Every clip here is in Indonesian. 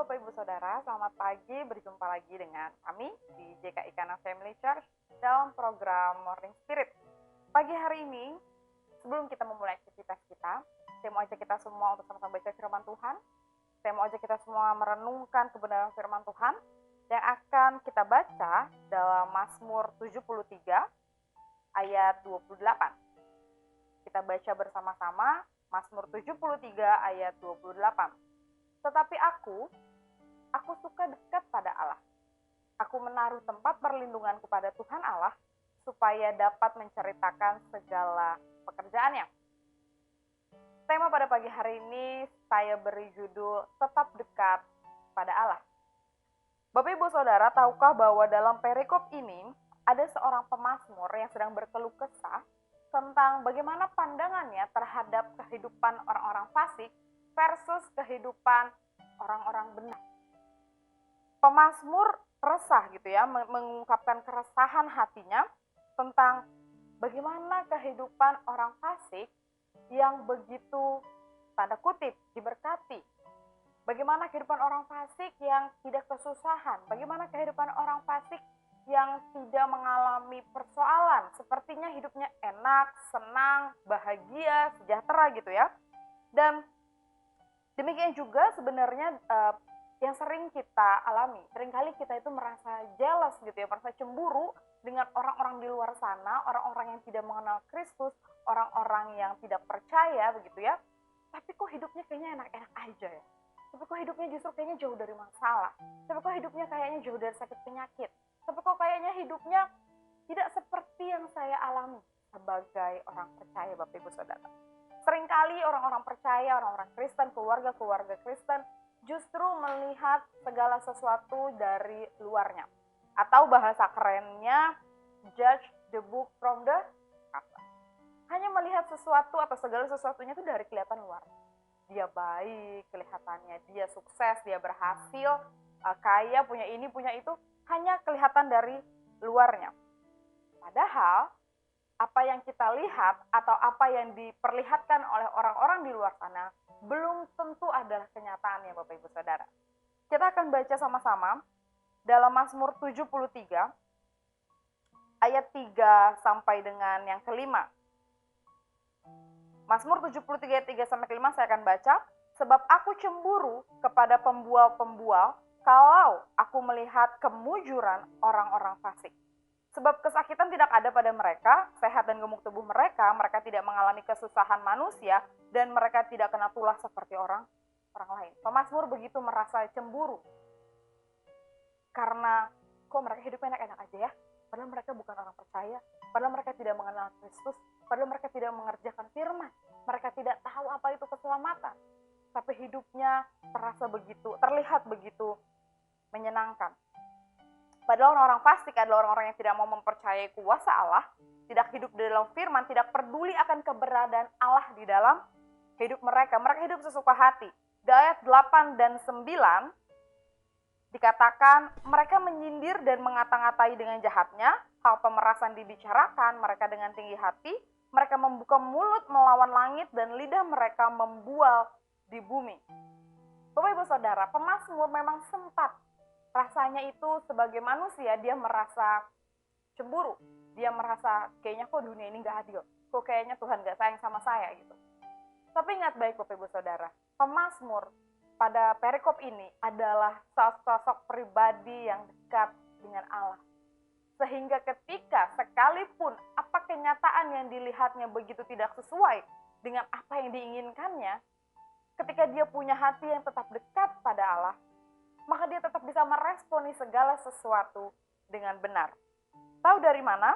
Bapak Ibu Saudara, selamat pagi, berjumpa lagi dengan kami di JKI Kana Family Church dalam program Morning Spirit. Pagi hari ini, sebelum kita memulai aktivitas kita, saya mau ajak kita semua untuk sama-sama baca firman Tuhan. Saya mau ajak kita semua merenungkan kebenaran firman Tuhan yang akan kita baca dalam Mazmur 73 ayat 28. Kita baca bersama-sama Mazmur 73 ayat 28. Tetapi aku suka dekat pada Allah. Aku menaruh tempat perlindunganku pada Tuhan Allah, supaya dapat menceritakan segala pekerjaannya. Tema pada pagi hari ini saya beri judul Tetap Dekat pada Allah. Bapak Ibu Saudara, tahukah bahwa dalam perikop ini ada seorang pemazmur yang sedang berkeluh kesah tentang bagaimana pandangannya terhadap kehidupan orang-orang fasik versus kehidupan orang-orang benar. Pemazmur resah gitu ya, mengungkapkan keresahan hatinya tentang bagaimana kehidupan orang fasik yang begitu tanda kutip diberkati. Bagaimana kehidupan orang fasik yang tidak kesusahan, bagaimana kehidupan orang fasik yang tidak mengalami persoalan, sepertinya hidupnya enak, senang, bahagia, sejahtera gitu ya. Dan demikian juga sebenarnya yang sering kita alami. Seringkali kita itu merasa jealous gitu ya, merasa cemburu dengan orang-orang di luar sana, orang-orang yang tidak mengenal Kristus, orang-orang yang tidak percaya begitu ya. Tapi kok hidupnya kayaknya enak-enak aja ya. Tapi kok hidupnya justru kayaknya jauh dari masalah. Tapi kok hidupnya kayaknya jauh dari sakit penyakit. Tapi kok kayaknya hidupnya tidak seperti yang saya alami sebagai orang percaya, Bapak Ibu Saudara. Seringkali orang-orang percaya, orang-orang Kristen, keluarga-keluarga Kristen justru melihat segala sesuatu dari luarnya. Atau bahasa kerennya, judge the book from the cover. Hanya melihat sesuatu atau segala sesuatunya itu dari kelihatan luar. Dia baik, kelihatannya dia sukses, dia berhasil, kaya, punya ini, punya itu, hanya kelihatan dari luarnya. Padahal apa yang kita lihat atau apa yang diperlihatkan oleh orang-orang di luar sana belum tentu adalah kenyataannya, Bapak Ibu Saudara. Kita akan baca sama-sama dalam Mazmur 73 ayat 3 sampai dengan yang kelima. Mazmur 73 ayat 3 sampai kelima saya akan baca. Sebab aku cemburu kepada pembual-pembual kalau aku melihat kemujuran orang-orang fasik. Sebab kesakitan tidak ada pada mereka, sehat dan gemuk tubuh mereka tidak mengalami kesusahan manusia, dan mereka tidak kena tulah seperti orang lain. Pemazmur begitu merasa cemburu. Karena kok mereka hidupnya enak-enak aja ya, padahal mereka bukan orang percaya, padahal mereka tidak mengenal Kristus, padahal mereka tidak mengerjakan firman, mereka tidak tahu apa itu keselamatan. Tapi hidupnya terlihat begitu menyenangkan. Padahal orang-orang fasik adalah orang-orang yang tidak mau mempercayai kuasa Allah, tidak hidup di dalam firman, tidak peduli akan keberadaan Allah di dalam hidup mereka. Mereka hidup sesuka hati. Di ayat 8 dan 9 dikatakan mereka menyindir dan mengata-ngatai dengan jahatnya, hal pemerasan dibicarakan mereka dengan tinggi hati, mereka membuka mulut melawan langit dan lidah mereka membual di bumi. Bapak Ibu Saudara, pemazmur memang sempat rasanya itu sebagai manusia dia merasa cemburu. Dia merasa kayaknya kok dunia ini gak adil. Kok kayaknya Tuhan gak sayang sama saya gitu. Tapi ingat baik Bapak Ibu Saudara, pemazmur pada perikop ini adalah sosok pribadi yang dekat dengan Allah. Sehingga ketika sekalipun apa kenyataan yang dilihatnya begitu tidak sesuai dengan apa yang diinginkannya, ketika dia punya hati yang tetap dekat pada Allah, maka dia tetap bisa meresponi segala sesuatu dengan benar. Tahu dari mana?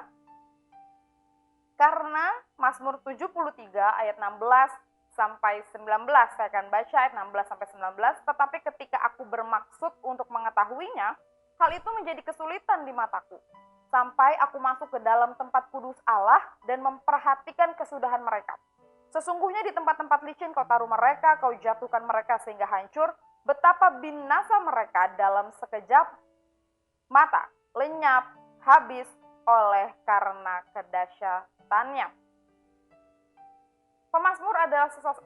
Karena Mazmur 73 ayat 16 sampai 19, saya akan baca ayat 16 sampai 19, tetapi ketika aku bermaksud untuk mengetahuinya, hal itu menjadi kesulitan di mataku. Sampai aku masuk ke dalam tempat kudus Allah dan memperhatikan kesudahan mereka. Sesungguhnya di tempat-tempat licin kau taruh mereka, kau jatuhkan mereka sehingga hancur. Betapa binasa mereka dalam sekejap mata, lenyap, habis oleh karena kedahsyatannya. Pemazmur adalah sosok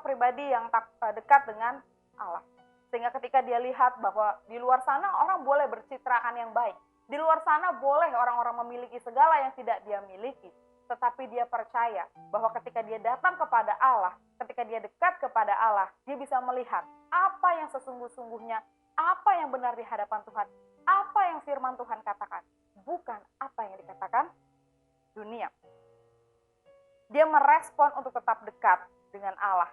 pribadi yang dekat dengan Allah. Sehingga ketika dia lihat bahwa di luar sana orang boleh bercitraan yang baik. Di luar sana boleh orang-orang memiliki segala yang tidak dia miliki. Tetapi dia percaya bahwa ketika dia datang kepada Allah, ketika dia dekat kepada Allah, dia bisa melihat apa yang sesungguh-sungguhnya, apa yang benar di hadapan Tuhan, apa yang firman Tuhan katakan, bukan apa yang dikatakan dunia. Dia merespon untuk tetap dekat dengan Allah.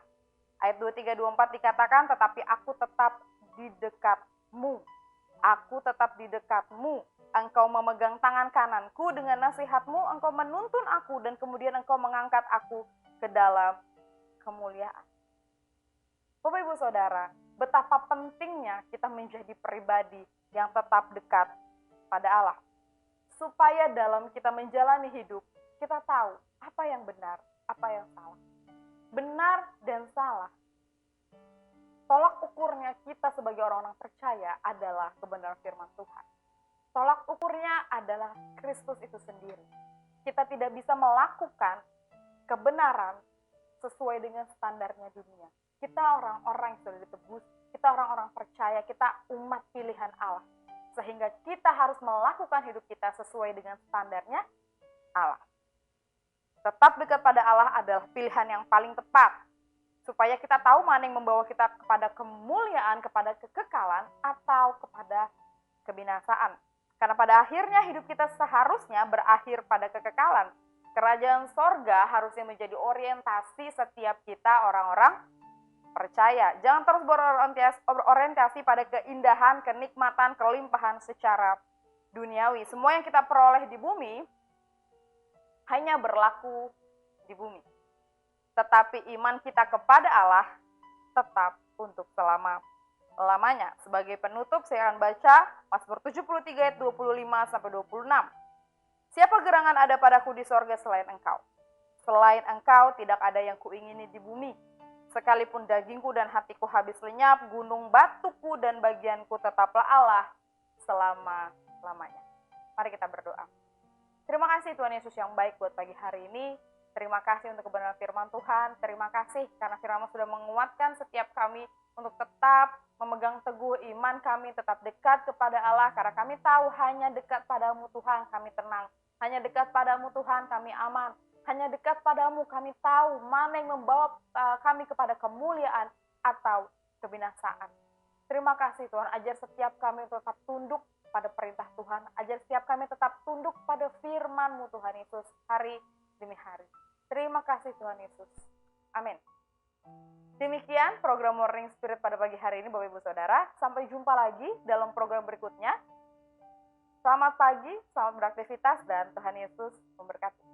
Ayat 23-24 dikatakan, tetapi aku tetap di dekatmu. Aku tetap di dekatmu. Engkau memegang tangan kananku dengan nasihatmu, engkau menuntun aku, dan kemudian engkau mengangkat aku ke dalam kemuliaan. Bapak Ibu Saudara, betapa pentingnya kita menjadi pribadi yang tetap dekat pada Allah. Supaya dalam kita menjalani hidup, kita tahu apa yang benar, apa yang salah. Benar dan salah. Tolak ukurnya kita sebagai orang-orang percaya adalah kebenaran firman Tuhan. Tolak ukurnya adalah Kristus itu sendiri. Kita tidak bisa melakukan kebenaran sesuai dengan standarnya dunia. Kita orang-orang yang sudah ditebus, kita orang-orang percaya, kita umat pilihan Allah. Sehingga kita harus melakukan hidup kita sesuai dengan standarnya Allah. Tetap dekat pada Allah adalah pilihan yang paling tepat. Supaya kita tahu mana yang membawa kita kepada kemuliaan, kepada kekekalan, atau kepada kebinasaan. Karena pada akhirnya hidup kita seharusnya berakhir pada kekekalan. Kerajaan sorga harusnya menjadi orientasi setiap kita orang-orang percaya. Jangan terus berorientasi pada keindahan, kenikmatan, kelimpahan secara duniawi. Semua yang kita peroleh di bumi hanya berlaku di bumi. Tetapi iman kita kepada Allah tetap untuk selama-lamanya. Sebagai penutup saya akan baca Mazmur 73 ayat 25 sampai 26. Siapa gerangan ada padaku di sorga selain engkau? Selain engkau tidak ada yang kuingini di bumi. Sekalipun dagingku dan hatiku habis lenyap, gunung batuku dan bagianku tetaplah Allah selama-lamanya. Mari kita berdoa. Terima kasih Tuhan Yesus yang baik buat pagi hari ini. Terima kasih untuk kebenaran firman Tuhan. Terima kasih karena firman sudah menguatkan setiap kami untuk tetap memegang teguh iman kami, tetap dekat kepada Allah. Karena kami tahu hanya dekat padamu Tuhan kami tenang. Hanya dekat padamu Tuhan kami aman. Hanya dekat padamu kami tahu mana yang membawa kami kepada kemuliaan atau kebinasaan. Terima kasih Tuhan, ajar setiap kami tetap tunduk pada perintah Tuhan. Ajar setiap kami tetap tunduk pada firman-Mu Tuhan Yesus hari demi hari. Terima kasih Tuhan Yesus. Amin. Demikian program Morning Spirit pada pagi hari ini Bapak Ibu Saudara. Sampai jumpa lagi dalam program berikutnya. Selamat pagi, selamat beraktivitas, dan Tuhan Yesus memberkati.